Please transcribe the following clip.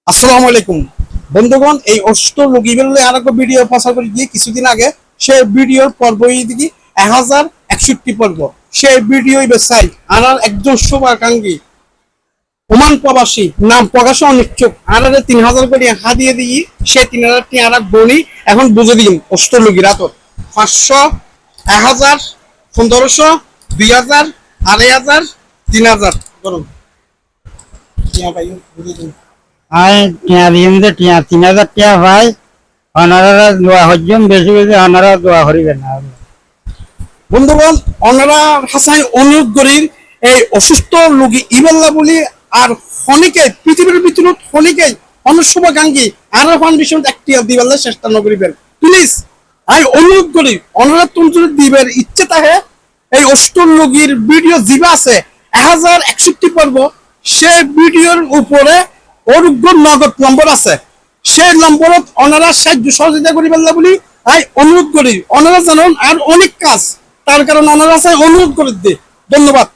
আসসালামু আলাইকুম বন্ধুগণ, এই অষ্ট রোগী বললে আর একটা ভিডিও প্রচার করে দিয়ে কিছুদিন আগে সে ভিডিওর পর্বই দেখি 1061 পর্ব। সেই ভিডিও চাই আর একজন শুভাকাঙ্ক্ষী ওমান প্রবাসী নাম প্রকাশে অনিচ্ছুক আর 3000 করে হাদিয়ে দিই। সে 3000 টি আর গণি এখন বুঝে দিন অষ্ট রোগী রাত 500, 1000, 1500, 2000, 2500, 3000 করুন। বুঝে দিন আই টিয়া দিয়ে টিয়া 3000 টিয়া ভাই অনারা দোয়া হজ্জম বেশি বেশি অনারা দোয়া করিবেন না। বন্ধুগণ, অনারা হাসাই অনুরোধ করি এই অসুস্থ রোগী ইবেল্লা বলি আর খনিকে পৃথিবীর ভিতৰত খনিকে অনুশুভাকাঙ্ক্ষী আর ফাউন্ডেশন একটি দিবেলা চেষ্টা নকরিবেন প্লিজ। আমি অনুরোধ করি অনারা তুমি যদি দিবের ইচ্ছে থাকে এই অসুস্থ রোগীর ভিডিও জিবা আছে 1061 পর্ব। সে ভিডিওর উপরে অরোগ্য নগদ নম্বর আছে, সেই নম্বরত অনারা সাহায্য সহযোগিতা করিবেন বলি আমি অনুরোধ করি। অনারা জানুন আর অনেক কাজ তার কারণ অনারা অনুরোধ করে দিয়ে ধন্যবাদ।